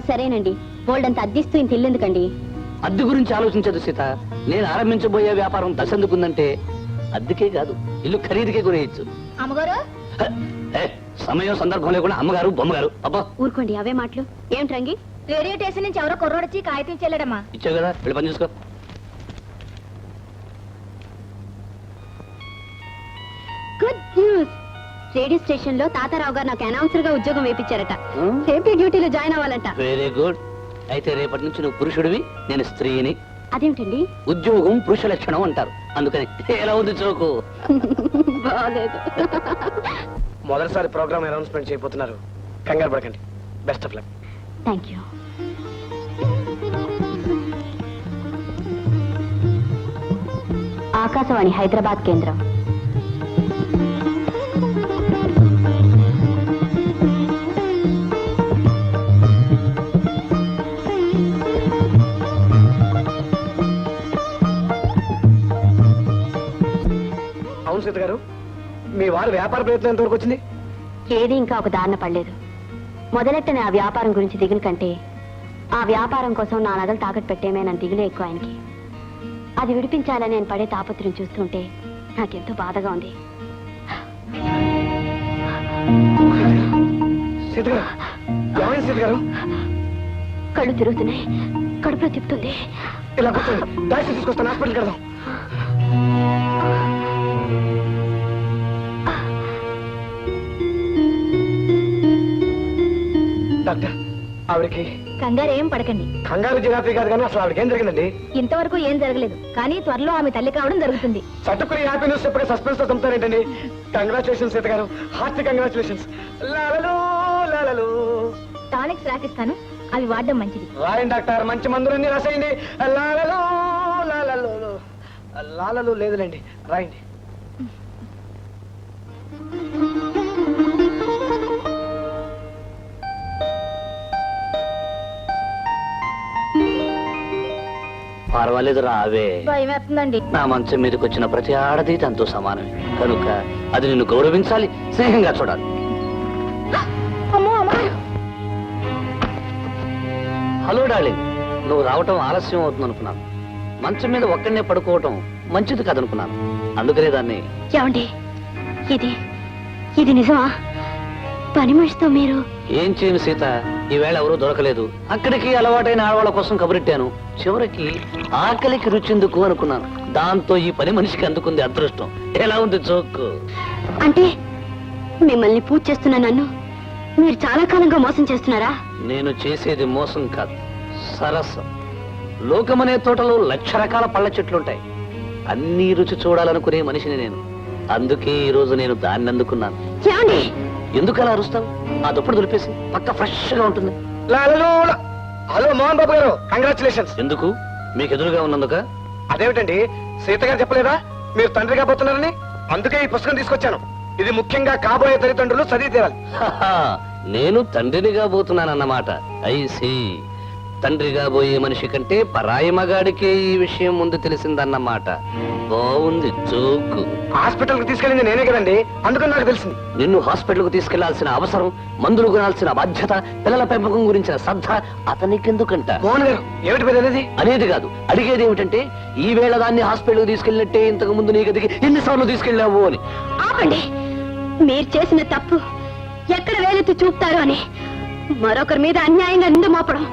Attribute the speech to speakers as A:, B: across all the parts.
A: సరేనండి, బోల్డంత అద్దిస్తూ ఇంత ఇల్లెందుకండి?
B: అద్దె గురించి ఆలోచించదు సీత. నేను ఆరంభించబోయే వ్యాపారం దశెందుకుందంటే అద్దెకే కాదు, ఇల్లు ఖరీదుకే కొనేయచ్చు.
A: అమ్మగారు
B: సమయం సందర్భం లేకుండా అమ్మగారు బొమ్మగారు. అబ్బా
A: ఊరుకోండి, అవే మాటలు. ఏమిటి రంగి? రేడియో స్టేషన్ నుంచి ఎవరో కుర్రోడొచ్చి కాగితం ఇచ్చేళ్ళడమ్మా.
B: ఇచ్చావు కదా, వెళ్ళి పని చూసుకో.
A: Good news. రేడియో స్టేషన్ లో తాతారావు గారు నాకు అనౌన్సర్ గా ఉద్యోగం వేయించారట. సేఫ్టీ డ్యూటీలో జాయిన్ అవ్వాలంట.
B: Very good. అయితే రేపటి నుంచి నువ్వు పురుషుడివి, నేను స్త్రీని.
A: అదేమిటండి?
B: ఉద్యోగం పురుష లక్షణం అంటారు, అందుకని. ఎలా ఉంది చోకు?
A: బాలేదు.
C: మొదటిసారి ప్రోగ్రామ్ అనౌన్స్మెంట్ చేయబోతున్నారు, కంగారు పడకండి. Best of luck.
A: Thank you. Akashvani Hyderabad కేంద్రం.
C: అవును సీత గారు, మీ వారి వ్యాపార ప్రయత్నం ఎంతవరకు వచ్చింది?
A: ఏది ఇంకా ఒక దారిన పడలేదు. మొదలెట్టని ఆ వ్యాపారం గురించి దిగులు కంటే ఆ వ్యాపారం కోసం నా నగలు తాకట్టు పెట్టేమేనని దిగులే ఎక్కువ ఆయనకి. అది విడిపించాలని నేను పడే తాపత్రయం చూస్తుంటే నాకెంతో బాధగా ఉంది.
C: సీత గారు, ఏమైంది సీత గారు?
A: కళ్ళు తిరుగుతున్నాయి, కడుపులో తిప్పుతుంది.
C: ఇలా కూర్చోండి, డాక్టర్ తీసుకొస్తాను, హాస్పిటల్కి వెళ్దాం. డాక్టర్, ఆవిడకి
A: కంగారు ఏం పడకండి.
C: కంగారు జిరాఫీ కాదు, కానీ అసలు ఆవిడకి ఏం జరిగిందండి?
A: ఇంతవరకు ఏం జరగలేదు, కానీ త్వరలో ఆమె తల్లి కావడం జరుగుతుంది.
C: చట్టుకుని హ్యాపీ న్యూస్ చెప్పగా సస్పెన్స్ తో చంపుతారేంటండి? కంగ్రాచులేషన్స్ సీత గారు, హార్టీ కంగ్రాచులేషన్స్. లాలలు లాలలు.
A: టానిక్స్ రాసిస్తాను, అవి వాడడం మంచిది.
C: రాయండి డాక్టర్, మంచి మందులన్నీ రాసేయండి. లాలలు లాలలు. లాలలు లేదులేండి, రాయండి.
B: పర్వాలేదు, రావే.
A: భయం వేస్తుందండి.
B: నా మంచం మీదకి వచ్చిన ప్రతి ఆడది తనతో సమానమే కనుక అది నిన్ను గౌరవించాలి, స్నేహంగా చూడాలి. హలో డార్లింగ్, నువ్వు రావటం ఆలస్యం అవుతుంది అనుకున్నాను. మంచం మీద ఒక్కడనే పడుకోవటం మంచిది కాదనుకున్నాను, అందుకనే దాన్ని.
A: ఏమండి, ఇది నిజమా? పని మనిషితో మీరు?
B: ఏం చేయను సీత, ఈవేళ ఎవరూ దొరకలేదు. అక్కడికి అలవాటైన ఆడవాళ్ళ కోసం కబురెట్టాను. చివరికి ఆకలికి రుచిందుకు అనుకున్నాను. దాంతో ఈ పని మనిషికి అందుకుంది అదృష్టం. ఎలా ఉంది చోక్కు?
A: అంటే మిమ్మల్ని పూజ చేస్తున్నా నన్ను మీరు చాలా కాలంగా మోసం చేస్తున్నారా?
B: నేను చేసేది మోసం కాదు, సరసం. లోకమనే తోటలో 1,00,000 రకాల పళ్ళ చెట్లుంటాయి. అన్ని రుచి చూడాలనుకునే మనిషిని నేను. అందుకే ఈ రోజు నేను దాన్ని అందుకున్నాను.
A: ఏమండి?
B: ఎందుకు అలా అరుస్తావు? ఆ దుప్పటి దులిపేసి పక్క ఫ్రెష్ గా ఉంటుంది.
C: హలో మోహన్ బాబు గారు, కంగ్రాచులేషన్స్.
B: ఎందుకు? మీకు ఎదురుగా ఉన్నందుక?
C: అదేమిటండి, సీత గారు చెప్పలేదా మీరు తండ్రి కాబోతున్నారని? అందుకే ఈ పుస్తకం తీసుకొచ్చాను. ఇది ముఖ్యంగా కాబోయే తల్లిదండ్రులు చదివి తీరాలి.
B: నేను తండ్రినిగా పోతున్నానన్నమాట. ఐసి తండ్రిగా పోయే మనిషి కంటే పరాయి మగాడికే ఈ విషయం ముందు తెలిసిందన్నమాట. బాగుంది జోకు.
C: హాస్పిటల్ కు తీసుకెళ్ళింది నేనే కదండి, అందుకని నాకు తెలిసింది.
B: నిన్ను హాస్పిటల్ కు తీసుకెళ్లాల్సిన అవసరం, మందులు కొనాల్సిన బాధ్యత, పిల్లల పెంపకం గురించిన శ్రద్ధ అతనికెందుకంట?
C: మోహన్ గారు, ఏమిటి మీరు అనేది?
B: అనేది కాదు, అడిగేది ఏమిటంటే ఈ వేళ దాన్ని హాస్పిటల్ కు తీసుకెళ్ళినట్టే ఇంతకు ముందు నీ గదికి ఎన్నిసార్లు తీసుకెళ్ళావు అని.
A: ఆపండి, మీరు చేసిన తప్పు ఎక్కడ వేలెత్తి చూపుతారు అని మరొకరి మీద అన్యాయంగా నింద మోపడం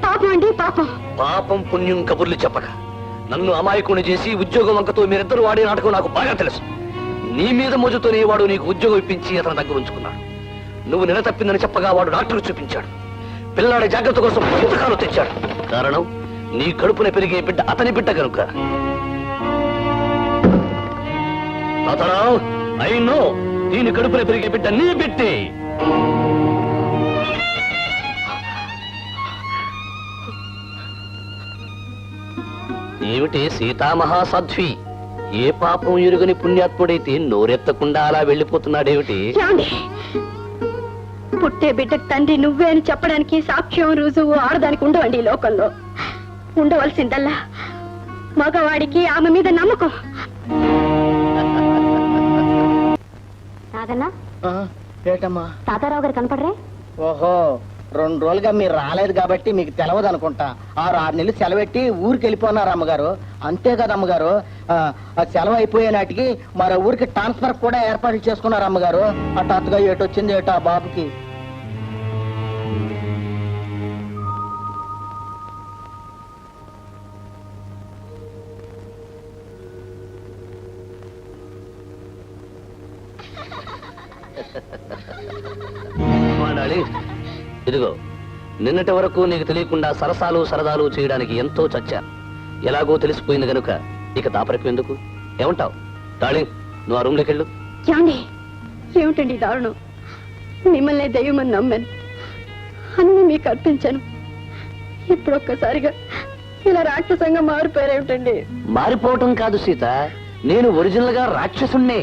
A: పాపం అండి, పాపం.
B: పాపం పుణ్యం కబుర్లు చెప్పక నన్ను అమాయకుని చేసి ఉద్యోగం వంకతో మీరిద్దరు వాడే నాటకం నాకు బాగా తెలుసు. నీ మీద మోజుతోనే వాడు నీకు ఉద్యోగం ఇప్పించి అతని దగ్గర ఉంచుకున్నాడు. నువ్వు నిల తప్పిందని చెప్పగా వాడు డాక్టర్ చూపించాడు. పిల్లాడి జాగ్రత్త కోసం పుస్తకాలు తెచ్చాడు. కారణం నీ కడుపున పెరిగే బిడ్డ అతని బిడ్డ కనుక. తాతారావు, ఐ నో దీని కడుపున పెరిగే బిడ్డ నీ బిడ్డే. ఏమిటి సీతామహాసాధ్వి, ఏ పాపం ఎరుగని పుణ్యాత్ముడైతే నోరెత్తకుండా అలా వెళ్ళిపోతున్నాడేమిటి?
A: పుట్టే బిడ్డకు తండ్రి నువ్వే అని చెప్పడానికి సాక్ష్యం రుజువు ఆడదానికి ఉండవండి ఈ లోకంలో. ఉండవలసిందల్లా మగవాడికి ఆమె మీద నమ్మకం. నాదన్నా,
C: ఏటమ్మా?
A: తాతారావు గారు కనపడరే?
C: ఓహో,
D: 2 రోజులుగా మీరు రాలేదు కాబట్టి మీకు తెలవదు అనుకుంటా 6 నెలలు సెలవెట్టి ఊరికి వెళ్ళిపోన్నారు అమ్మగారు. అంతే కదా అమ్మగారు? ఆ సెలవు అయిపోయే నాటికి మరో ఊరికి ట్రాన్స్ఫర్ కూడా ఏర్పాట్లు చేసుకున్నారు అమ్మగారు. హఠాత్తుగా ఏటొచ్చింది ఏటో ఆ బాబుకి.
B: ఇదిగో నిన్నటి వరకు నీకు తెలియకుండా సరసాలు సరదాలు చేయడానికి ఎంతో చచ్చాను. ఎలాగో తెలిసిపోయింది గనుక ఇక దాపరకు ఎందుకు? ఏమంటావు డార్లింగ్? నువ్వు ఆ రూమ్లోకి వెళ్ళు.
A: ఏమిటండి దారుణం? మిమ్మల్ని దైవమని నమ్మాను, అన్ని మీకు అర్పించాను. ఇప్పుడు ఒక్కసారిగా ఇలా రాక్షసంగా మారిపోయారేమిటండి?
B: మారిపోవటం కాదు సీత, నేను ఒరిజినల్ గా రాక్షసుణ్ణే.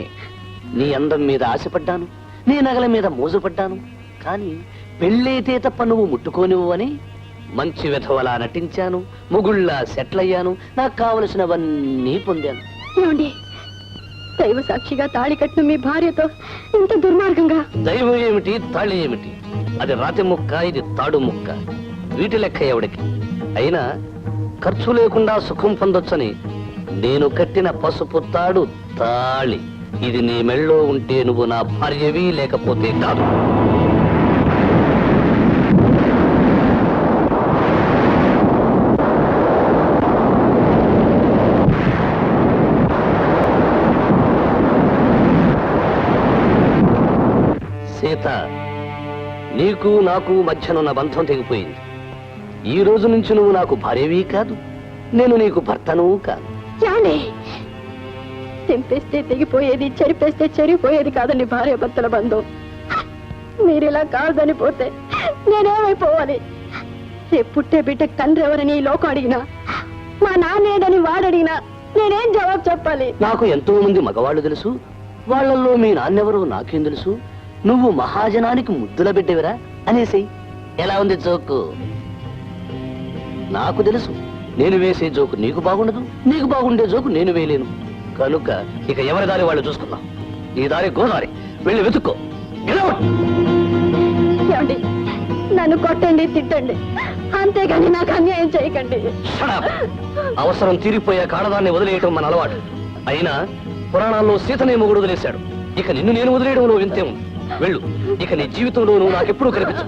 B: నీ అందం మీద ఆశపడ్డాను, నీ నగల మీద మోజుపడ్డాను. కానీ పెళ్ళైతే తప్ప నువ్వు ముట్టుకోనివ్వు అని మంచి విధవలా నటించాను, ముగుళ్ళా సెటిల్ అయ్యాను, నాకు కావలసినవన్నీ పొందాను.
A: ఏమండి, దైవ సాక్షిగా తాళి కట్టిన మీ భార్యతో ఇంత దుర్మార్గంగా?
B: దైవం ఏమిటి, తాళి ఏమిటి? అది రాతి ముక్క, ఇది తాడు ముక్క. వీటి లెక్క ఎవడికి? అయినా ఖర్చు లేకుండా సుఖం పొందొచ్చని నేను కట్టిన పసుపు తాడు తాళి. ఇది నీ మెళ్ళో ఉంటే నువ్వు నా భార్యవి, లేకపోతే కాదు. సీత, నీకు నాకు మధ్యనున్న బంధం తెగిపోయింది. ఈ రోజు నుంచి నువ్వు నాకు భార్యవి కాదు, నేను నీకు భర్తను కాదు.
A: తెంపేస్తే తెగిపోయేది, చెరిపేస్తే చెరిపోయేది కాదండి భార్య భర్తల బంధం. మీరిలా కాదని పోతే నేనేమైపోవాలి? రేపు పుట్టే బిడ్డ తండ్రి ఎవరని ఈ లోకం అడిగినా, మా నాన్నేడని వాడడిగినా నేనేం జవాబు చెప్పాలి?
B: నాకు ఎంతో మంది మగవాళ్ళు తెలుసు, వాళ్ళల్లో మీ నాన్నెవరో నాకేం తెలుసు. నువ్వు మహాజనానికి ముద్దుల బిడ్డవిరా అనేసి. ఎలా ఉంది జోకు? నాకు తెలుసు నేను వేసే జోకు నీకు బాగుండదు, నీకు బాగుండే జోకు నేను వేయలేను. కనుక ఇక ఎవరి దారి వాళ్ళు చూసుకుందాం. ఈ దారి గోదారి, వెళ్ళి వెతుక్కో.
A: ఏమండి, నన్ను కొట్టండి, తిట్టండి, అంతేగాని నాకు అన్యాయం చేయకండి.
B: అవసరం తీరిపోయే కాడదాన్ని వదిలేయటం మన అలవాటు. అయినా పురాణాల్లో సీతనే మొగుడు వదిలేశాడు. ఇక నిన్ను నేను వదిలేయడంలో వింతే ఉంది. వెళ్ళు, ఇక నీ జీవితంలో నువ్వు నాకెప్పుడూ కనిపించు.